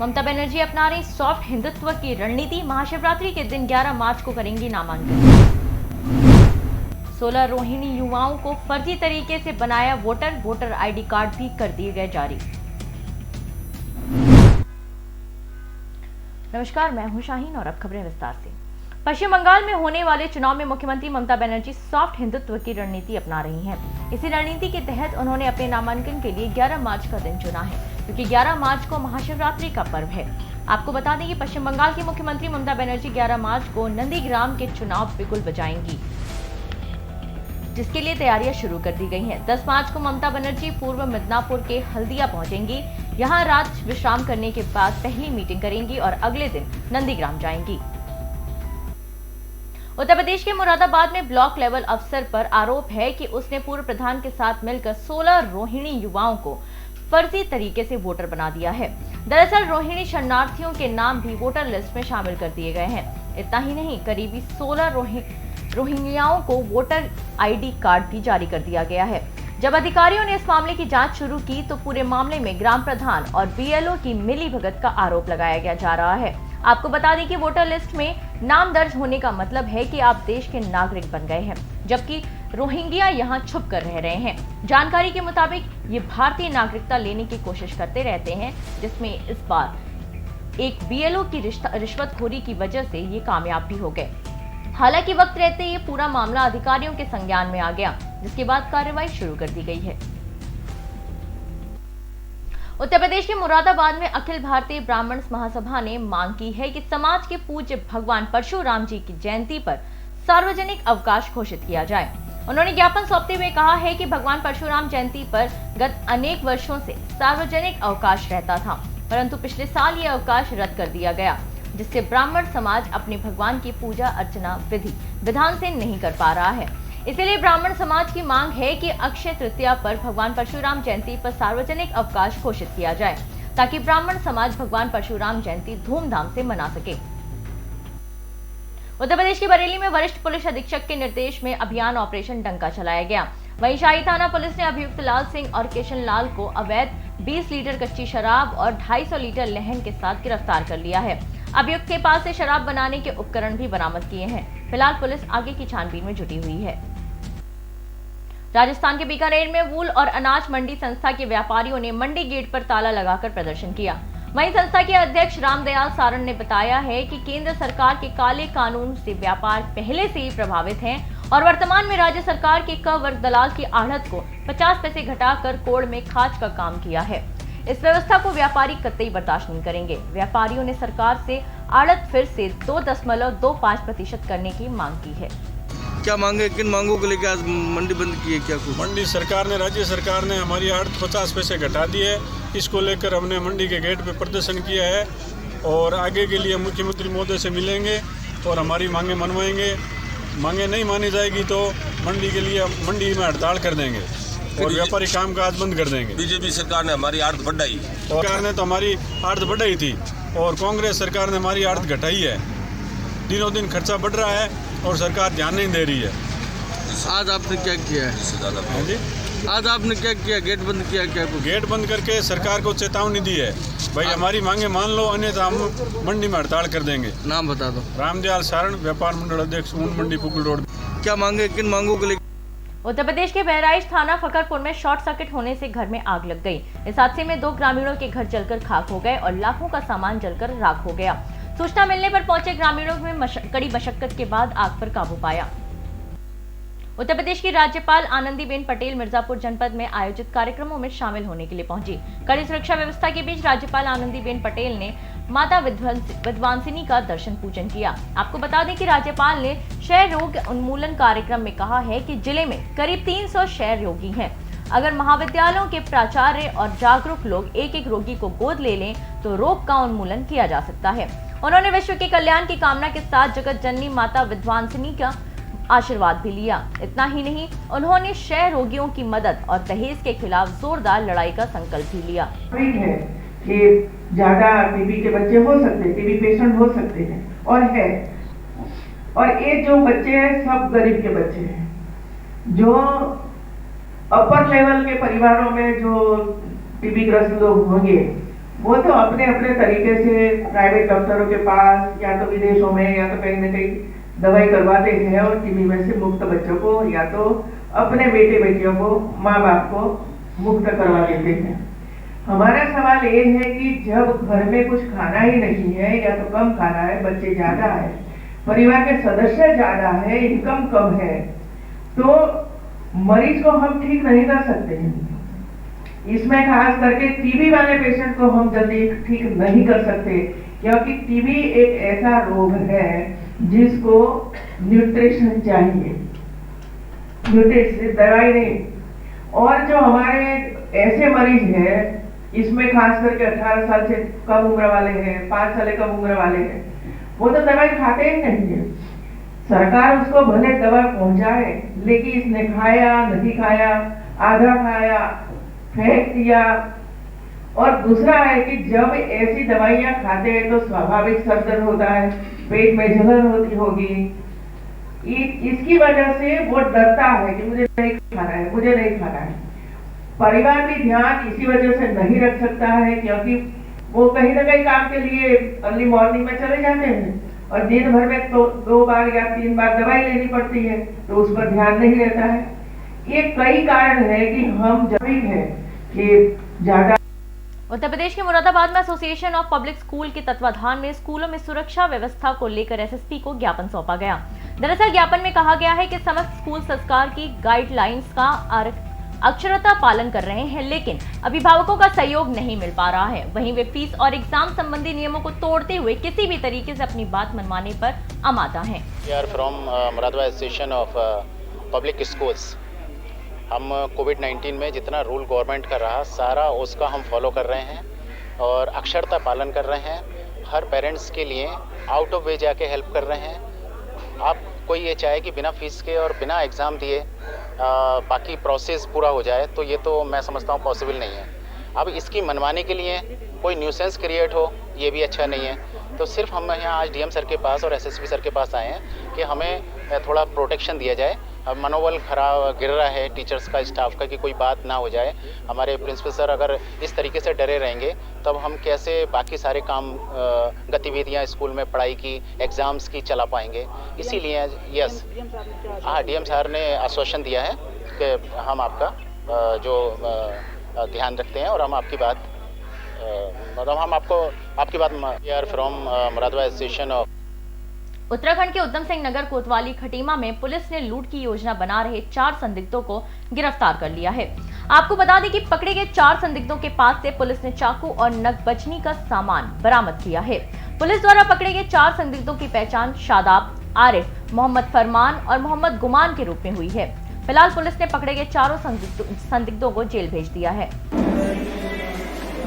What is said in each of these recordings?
ममता बनर्जी अपना रही सॉफ्ट हिंदुत्व की रणनीति। महाशिवरात्रि के दिन 11 मार्च को करेंगी नामांकन। 16 रोहिणी युवाओं को फर्जी तरीके से बनाया वोटर आईडी कार्ड भी कर दिए गए जारी। नमस्कार, मैं हूं शाहीन और अब खबरें विस्तार से। पश्चिम बंगाल में होने वाले चुनाव में मुख्यमंत्री ममता बनर्जी सॉफ्ट हिंदुत्व की रणनीति अपना रही हैं। इसी रणनीति के तहत उन्होंने अपने नामांकन के लिए 11 मार्च का दिन चुना है, क्योंकि 11 मार्च को महाशिवरात्रि का पर्व है। आपको बता दें कि पश्चिम बंगाल की मुख्यमंत्री ममता बनर्जी 11 मार्च को नंदीग्राम के चुनाव बिगुल बजाएंगी, जिसके लिए तैयारियां शुरू कर दी गई हैं। 10 मार्च को ममता बनर्जी पूर्व मिदनापुर के हल्दिया पहुंचेंगी। यहां रात विश्राम करने के बाद पहली मीटिंग करेंगी और अगले दिन नंदीग्राम जाएंगी। उत्तर प्रदेश के मुरादाबाद में ब्लॉक लेवल अफसर पर आरोप है कि उसने पूर्व प्रधान के साथ मिलकर 16 रोहिणी युवाओं को फर्जी तरीके से वोटर बना दिया है। दरअसल रोहिणी शरणार्थियों के नाम भी वोटर लिस्ट में शामिल कर दिए गए हैं। इतना ही नहीं, करीबी 16 रोहिंग्याओं को वोटर आईडी कार्ड भी जारी कर दिया गया है। जब अधिकारियों ने इस मामले की जांच शुरू की तो पूरे मामले में ग्राम प्रधान और बीएलओ की मिलीभगत का आरोप लगाया जा रहा है। आपको बता दें कि वोटर लिस्ट में नाम दर्ज होने का मतलब है कि आप देश के नागरिक बन गए हैं, जबकि रोहिंग्या यहां छुप कर रह रहे हैं। जानकारी के मुताबिक ये भारतीय नागरिकता लेने की कोशिश करते रहते हैं, जिसमें इस बार एक बीएलओ की रिश्वतखोरी की वजह से ये कामयाब भी हो गए। हालांकि वक्त रहते ये पूरा मामला अधिकारियों के संज्ञान में आ गया, जिसके बाद कार्रवाई शुरू कर दी गई है। उत्तर प्रदेश के मुरादाबाद में अखिल भारतीय ब्राह्मण महासभा ने मांग की है कि समाज के पूज्य भगवान परशुराम जी की जयंती पर सार्वजनिक अवकाश घोषित किया जाए। उन्होंने ज्ञापन सौंपते हुए कहा है कि भगवान परशुराम जयंती पर गत अनेक वर्षों से सार्वजनिक अवकाश रहता था, परंतु पिछले साल ये अवकाश रद्द कर दिया गया, जिससे ब्राह्मण समाज अपने भगवान की पूजा अर्चना विधि विधान से नहीं कर पा रहा है। इसलिए ब्राह्मण समाज की मांग है कि अक्षय तृतीया पर भगवान परशुराम जयंती पर सार्वजनिक अवकाश घोषित किया जाए, ताकि ब्राह्मण समाज भगवान परशुराम जयंती धूमधाम से मना सके। उत्तर प्रदेश के बरेली में वरिष्ठ पुलिस अधीक्षक के निर्देश में अभियान ऑपरेशन डंका चलाया गया। वहीं शाही थाना पुलिस ने अभियुक्त लाल सिंह और किशन लाल को अवैध 20 लीटर कच्ची शराब और 250 लीटर लहन के साथ गिरफ्तार कर लिया है। अभियुक्त के पास से शराब बनाने के उपकरण भी बरामद किए हैं। फिलहाल पुलिस आगे की छानबीन में जुटी हुई है। राजस्थान के बीकानेर में वूल और अनाज मंडी संस्था के व्यापारियों ने मंडी गेट पर ताला लगाकर प्रदर्शन किया। वहीं संस्था के अध्यक्ष रामदयाल सारण ने बताया है कि केंद्र सरकार के काले कानून से व्यापार पहले से ही प्रभावित हैं और वर्तमान में राज्य सरकार के क वर्ग दलाल की आढ़त को 50 पैसे घटाकर कोड़ में खाच का काम किया है। इस व्यवस्था को व्यापारी कतई बर्दाश्त नहीं करेंगे। व्यापारियों ने सरकार से आढ़त फिर से 2.25% करने की मांग की है। क्या मांगे, किन मांगों को लेकर आज मंडी बंद की है? क्या कुछ मंडी सरकार ने, राज्य सरकार ने हमारी आढ़त 50 पैसे घटा दी है। इसको लेकर हमने मंडी के गेट पे प्रदर्शन किया है और आगे के लिए मुख्यमंत्री महोदय से मिलेंगे और हमारी मांगे मनवाएंगे। मांगे नहीं मानी जाएगी तो मंडी के लिए मंडी में हड़ताल कर देंगे और व्यापारी कामकाज बंद कर देंगे। बीजेपी सरकार ने हमारी आढ़त बढ़ाई, सरकार ने तो हमारी आढ़त बढ़ाई थी और कांग्रेस सरकार ने हमारी आढ़त घटाई है। दिनों दिन खर्चा बढ़ रहा है और सरकार ध्यान नहीं दे रही है। आज आपने क्या किया है? आज आपने क्या किया? गेट बंद किया? क्या कुछ? गेट बंद करके सरकार को चेतावनी दी है, भाई हमारी मांगे मान लो, अन्यथा हम मंडी में हड़ताल कर देंगे। नाम बता दो। रामदयाल सारण, व्यापार मंडल अध्यक्ष, ऊन मंडी पुकुल रोड। क्या मांगे, किन मांगों को लेकर? उत्तर प्रदेश के बहराइच थाना फकरपुर में शॉर्ट सर्किट होने से घर में आग लग गई। इस हादसे में 2 ग्रामीणों के घर जलकर खाक हो गए और लाखों का सामान जलकर राख हो गया। सूचना मिलने पर पहुंचे ग्रामीणों ने कड़ी मशक्कत के बाद आग पर काबू पाया। उत्तर प्रदेश की राज्यपाल आनंदीबेन पटेल मिर्जापुर जनपद में आयोजित कार्यक्रमों में शामिल होने के लिए पहुंची। कड़ी सुरक्षा व्यवस्था के बीच राज्यपाल आनंदीबेन पटेल ने माता विद्वांसिनी का दर्शन पूजन किया। आपको बता दें कि राज्यपाल ने क्षय रोग उन्मूलन कार्यक्रम में कहा है कि जिले में करीब 300 क्षय रोगी हैं। अगर महाविद्यालयों के प्राचार्य और जागरूक लोग एक एक रोगी को गोद ले लें तो रोग का उन्मूलन किया जा सकता है। उन्होंने विश्व के कल्याण की कामना के साथ जगत जननी माता विद्वांसिनी का आशीर्वाद भी लिया। इतना ही नहीं, उन्होंने क्षय रोगियों की मदद और दहेज के खिलाफ जोरदार लड़ाई का संकल्प भी लिया। कि ज्यादा टीबी के बच्चे हो सकते हैं, टीबी पेशेंट हो सकते हैं और है, और ये जो बच्चे हैं सब गरीब के बच्चे हैं। जो अपर लेवल के परिवारों में जो टीबी ग्रस्त लोग होंगे वो तो अपने अपने तरीके से प्राइवेट डॉक्टरों के पास या तो विदेशों में या तो कहीं ना कहीं दवाई करवाते हैं और टीबी में से मुक्त बच्चों को या तो अपने बेटे बेटियों को माँ बाप को मुक्त करवा देते हैं। हमारा सवाल ये है कि जब घर में कुछ खाना ही नहीं है या तो कम खाना है, बच्चे ज्यादा है, परिवार के सदस्य ज्यादा है, इनकम कम है, तो मरीज को हम ठीक नहीं कर सकते हैं। इसमें खास करके टीबी वाले पेशेंट को हम जल्दी ठीक नहीं कर सकते, क्योंकि टीबी एक ऐसा रोग है जिसको न्यूट्रिशन चाहिए, न्यूट्रिशन दवाई नहीं। और जो हमारे ऐसे मरीज हैं, इसमें खास करके 18 साल से कम उम्र वाले हैं, 5 साल कम उम्र वाले हैं, वो तो दवाई खाते ही नहीं है। सरकार उसको भले दवा पहुंचाए, लेकिन इसने खाया नहीं खाया, आधा खाया, फेंक दिया। और दूसरा है कि जब ऐसी दवाइयां खाते हैं तो स्वाभाविक सर दर्द होता है, पेट में जलन होती होगी, इसकी वजह से वो डरता है कि मुझे नहीं खाना है, मुझे नहीं खाना है। परिवार भी ध्यान इसी वजह से नहीं रख सकता है, क्योंकि वो कहीं ना कहीं काम के लिए अर्ली मॉर्निंग में चले जाते हैं और दिन भर में तो 2 बार या 3 बार दवाई लेनी पड़ती है, तो उस पर ध्यान नहीं रहता है। ये कई कारण है कि हम जब है कि ज्यादा। उत्तर प्रदेश के मुरादाबाद में एसोसिएशन ऑफ पब्लिक स्कूल के तत्वाधान में स्कूलों में सुरक्षा व्यवस्था को लेकर एसएसपी को ज्ञापन सौंपा गया। दरअसल ज्ञापन में कहा गया है कि समस्त स्कूल संस्कार की गाइडलाइंस का अक्षरता पालन कर रहे हैं, लेकिन अभिभावकों का सहयोग नहीं मिल पा रहा है। वहीं वे फीस और एग्जाम संबंधी नियमों को तोड़ते हुए किसी भी तरीके से अपनी बात मनवाने पर आमादा हैं। We are from Moradabad association of public schools. हम कोविड-19 में जितना रूल गवर्नमेंट कर रहा सारा उसका हम फॉलो कर रहे हैं और अक्षरता पालन कर रहे हैं। हर पेरेंट्स के लिए आउट ऑफ वे जाके हेल्प कर रहे हैं। आप कोई ये चाहे कि बिना फीस के और बिना एग्ज़ाम दिए बाकी प्रोसेस पूरा हो जाए, तो ये तो मैं समझता हूँ पॉसिबल नहीं है। अब इसकी मनवाने के लिए कोई न्यूसेंस क्रिएट हो, ये भी अच्छा नहीं है। तो सिर्फ हम यहाँ आज डीएम सर के पास और एसएसपी सर के पास आए हैं कि हमें थोड़ा प्रोटेक्शन दिया जाए। अब मनोबल खराब गिर रहा है टीचर्स का, स्टाफ का, कि कोई बात ना हो जाए। हमारे प्रिंसिपल सर अगर इस तरीके से डरे रहेंगे तब हम कैसे बाकी सारे काम गतिविधियाँ स्कूल में पढ़ाई की, एग्ज़ाम्स की चला पाएंगे। इसीलिए यस, हाँ, डीएम सर ने आश्वासन दिया है कि हम आपका जो ध्यान रखते हैं और हम आपकी बात मतलब हम आपकी बात we are from Moradabad association of. Uttarakhand के उधम सिंह नगर कोतवाली खटीमा में पुलिस ने लूट की योजना बना रहे 4 संदिग्धों को गिरफ्तार कर लिया है। आपको बता दें कि पकड़े गए 4 संदिग्धों के पास से पुलिस ने चाकू और नगबजनी का सामान बरामद किया है। पुलिस द्वारा पकड़े गए 4 संदिग्धों की पहचान शादाब, आरिफ, मोहम्मद फरमान और मोहम्मद गुमान के रूप में हुई है। फिलहाल पुलिस ने पकड़े गए 4 संदिग्धों को जेल भेज दिया है।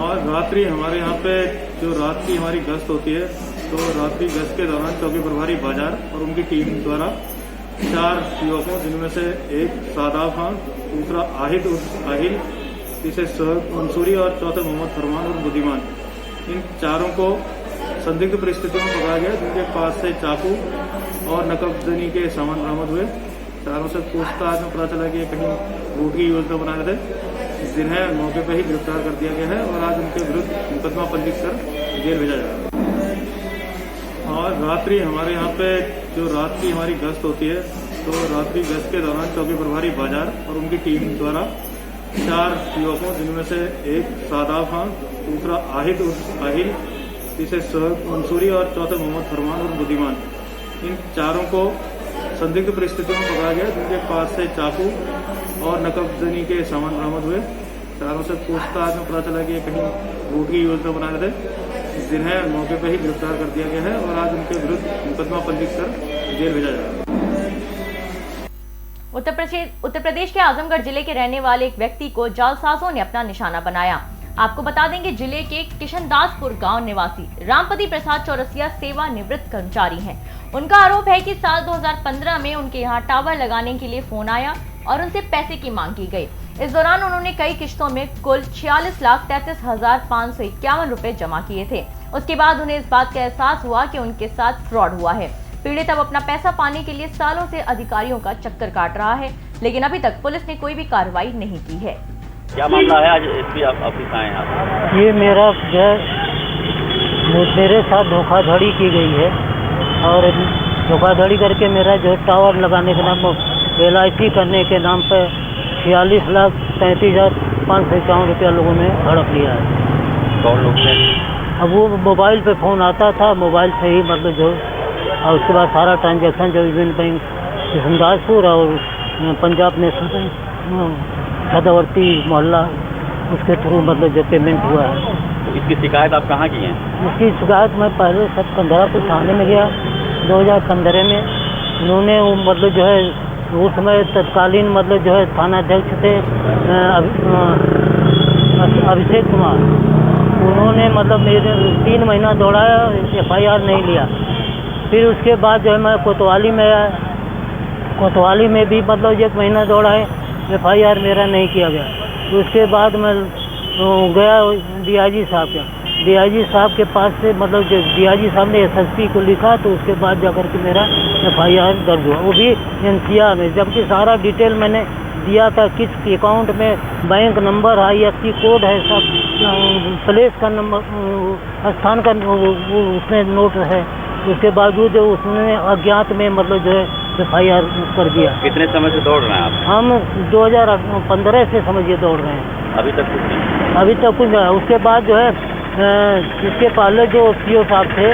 और रात्रि हमारे यहाँ पे जो रात की हमारी गश्त होती है, तो रात्रि गश्त के दौरान चौकी प्रभारी बाजार और उनकी टीम द्वारा 4 युवकों, जिनमें से एक शादाब खान, दूसरा आहिद आहिल, तीसरे सोहब मंसूरी और चौथे मोहम्मद फरमान और बुद्धिमान, इन 4 को संदिग्ध परिस्थितियों में पकड़ा गया, जिनके पास से चाकू और नकबजनी के सामान बरामद हुए। 4 से पूछताछ में पता चला कि कहीं लूट की योजना बना रहे थे, जिन्हें मौके पर ही गिरफ्तार कर दिया गया है और आज उनके विरुद्ध मुकदमा पंजीकृत कर जेल भेजा जाएगा। और रात्रि हमारे यहाँ पे जो रात की हमारी गश्त होती है, तो रात्रि गश्त के दौरान चौकी प्रभारी बाजार और उनकी टीम द्वारा 4 युवकों, जिनमें से एक शादाब खान, दूसरा आहिद आहिल, तीसरे सोहब मंसूरी और चौथे मोहम्मद फरमान और बुद्धिमान, इन 4 को संदिग्ध परिस्थितियों में पकड़ा गया, जिनके पास से चाकू और नकबजनी के सामान बरामद हुए। 4 से पूछताछ में पता चला कि कहीं लूट की योजना बना रहे थे, जिन्हें मौके पर ही गिरफ्तार कर दिया गया है और आज उनके विरुद्ध मुकदमा पंजीकृत कर जेल भेजा जाएगा। उत्तर प्रदेश के आजमगढ़ जिले के रहने वाले एक व्यक्ति को जालसाजों ने अपना निशाना बनाया। आपको बता देंगे जिले के किशनदासपुर गांव निवासी रामपति प्रसाद चौरसिया सेवानिवृत्त कर्मचारी हैं। उनका आरोप है कि साल 2015 में उनके यहाँ टावर लगाने के लिए फोन आया और उनसे पैसे की मांग की गई। इस दौरान उन्होंने कई किश्तों में कुल 46,33,551 रुपए जमा किए थे। उसके बाद उन्हें इस बात का एहसास हुआ कि उनके साथ फ्रॉड हुआ है। पीड़ित अब अपना पैसा पाने के लिए सालों से अधिकारियों का चक्कर काट रहा है, लेकिन अभी तक पुलिस ने कोई भी कार्रवाई नहीं की है। क्या मामला है आज एसपी ऑफिस आए हैं आप? ये मेरा जो है मेरे साथ धोखाधड़ी की गई है और धोखाधड़ी करके मेरा जो टावर लगाने के नाम LIC करने के नाम पर 46,37,551 रुपया लोगों ने हड़प लिया है। कौन लोग थे? अब वो मोबाइल पे फ़ोन आता था, मोबाइल से ही मतलब जो, और उसके बाद सारा ट्रांजैक्शन जो यूनियन बैंक किशनदासपुर और पंजाब नेशनल बैंक सदावर्ती मोहल्ला उसके थ्रू मतलब जो पेमेंट हुआ है। इसकी शिकायत आप कहाँ की हैं? इसकी शिकायत मैं पहले सब कंधरापुर थाने में गया 2015 में। उन्होंने वो मतलब जो है उस समय तत्कालीन मतलब जो है थानाध्यक्ष थे अभिषेक कुमार, उन्होंने मतलब मेरे 3 महीना दौड़ाया, FIR नहीं लिया। फिर उसके बाद जो है मैं कोतवाली में आया, कोतवाली में भी मतलब 1 महीना दौड़ाए, FIR मेरा नहीं किया गया। उसके बाद मैं गया DIG साहब के, DIG साहब के पास से मतलब जो DIG साहब ने SSP को लिखा तो उसके बाद जाकर के मेरा FIR दर्ज हुआ, वो भी NCR में, जबकि सारा डिटेल मैंने दिया था, किस अकाउंट में बैंक नंबर IFSC कोड है, सब प्लेस का नंबर, स्थान का उसमें नोट है। उसके बावजूद उसने अज्ञात में मतलब जो है FIR कर दिया। कितने समय से दौड़ रहे हैं आप? हम 2015 से समझिए दौड़ रहे हैं, अभी तक कुछ नहीं? अभी तक कुछ नहीं। उसके बाद जो है इसके पहले जो CO साहब थे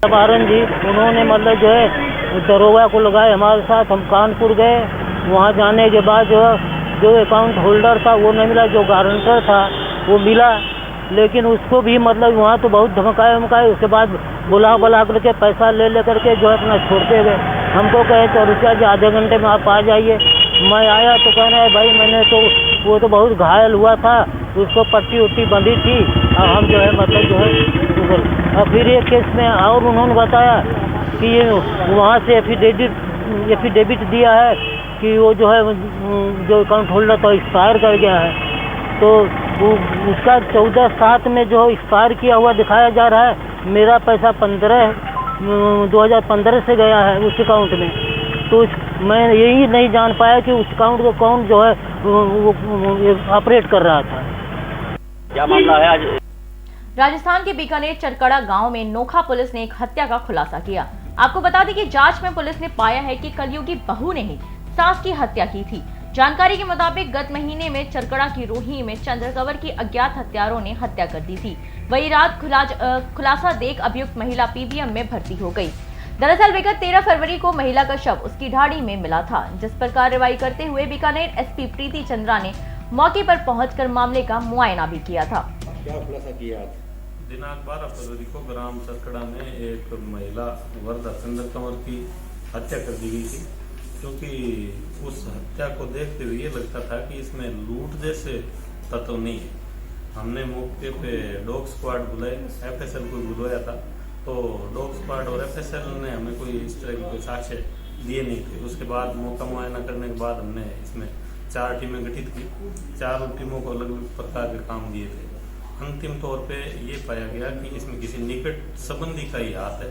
बारन जी, उन्होंने मतलब जो है दरोगा को लगाए हमारे साथ। हम कानपुर गए, वहाँ जाने के बाद जो अकाउंट होल्डर था वो नहीं मिला, जो गारंटर था वो मिला, लेकिन उसको भी मतलब वहाँ तो बहुत धमकाए। उसके बाद बुला करके पैसा ले करके जो है अपना छोड़ते गए। हमको कहे तो रुपया जी आधे घंटे में आप आ जाइए। मैं आया तो कहना है भाई मैंने तो वो तो बहुत घायल हुआ था, उसको पट्टी बंधी थी, और हम जो है मतलब जो है। और फिर एक केस में और उन्होंने बताया कि ये वहाँ से एफिडेविट दिया है कि वो जो है जो अकाउंट होल्डर तो एक्सपायर कर गया है, तो उसका 14/7 में जो एक्सपायर किया हुआ दिखाया जा रहा है। मेरा पैसा 2015 से गया है उस अकाउंट में, तो मैं यही नहीं जान पाया कि उस अकाउंट को कौन जो है वो ऑपरेट कर रहा था। क्या मामला है आज? राजस्थान के बीकानेर चरकड़ा गांव में नोखा पुलिस ने एक हत्या का खुलासा किया। आपको बता दें कि जांच में पुलिस ने पाया है कि कलयुगी बहू ने ही सास की हत्या की थी। जानकारी के मुताबिक गत महीने में चरकड़ा की रोही में चंद्रकवर की अज्ञात हत्यारों ने हत्या कर दी थी। वही रात खुलासा देख अभियुक्त महिला PBM में भर्ती हो गई। दरअसल विगत 13 फरवरी को महिला का शव उसकी ढाड़ी में मिला था, जिस पर कार्रवाई करते हुए बीकानेर SP प्रीति चंद्रा ने मौके पर पहुंचकर मामले का मुआयना भी किया था। क्या खुलासा किया? दिनांक 12 फरवरी को ग्राम चरकड़ा में एक महिला वर्धा चंद्रकवर की हत्या कर दी गई थी, क्योंकि उस हत्या को देखते हुए ये लगता था कि इसमें लूट जैसे तत्व नहीं है। हमने मौके पे डॉग स्क्वाड बुलाए, FSL को बुलाया था, तो डॉग स्क्वाड और FSL ने हमें कोई इस तरह की कोई साक्ष्य दिए नहीं थे। उसके बाद मौका मुआयना करने के बाद हमने इसमें 4 टीमें गठित की, 4 टीमों को अलग अलग प्रकार के काम दिए थे। अंतिम तौर पे ये पाया गया कि इसमें किसी निकट संबंधी का ही हाथ है,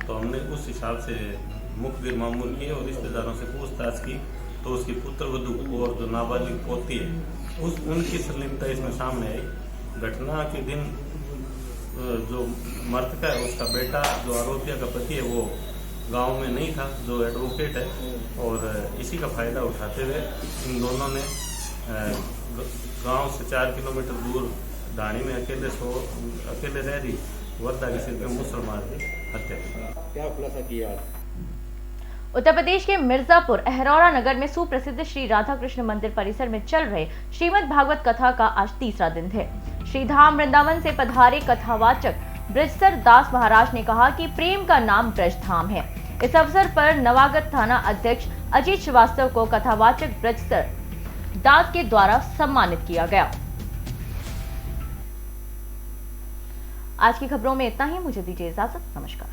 तो हमने उस हिसाब से मुखबिर मामूल किए और रिश्तेदारों से पूछताछ की, तो उसकी पुत्रवधू और जो नाबालिग पोती है उनकी संलिप्तता इसमें सामने आई। घटना के दिन जो मृतका है उसका बेटा जो आरोपिया का पति है वो गांव में नहीं था, जो एडवोकेट है, और इसी का फायदा उठाते हुए इन दोनों ने गांव से 4 किलोमीटर दूर ढाणी में अकेले रह रही वर्धा के सिर पे मुसर मार के हत्या की। क्या खुलासा किया? उत्तर प्रदेश के मिर्जापुर अहरौरा नगर में सुप्रसिद्ध श्री राधा कृष्ण मंदिर परिसर में चल रहे श्रीमद् भागवत कथा का आज तीसरा दिन है। श्री धाम वृंदावन से पधारे कथावाचक ब्रजसर दास महाराज ने कहा कि प्रेम का नाम ब्रज धाम है। इस अवसर पर नवागत थाना अध्यक्ष अजीत श्रीवास्तव को कथावाचक ब्रजसर दास के द्वारा सम्मानित किया गया। आज की खबरों में इतना ही। मुझे दीजिए इजाजत। नमस्कार।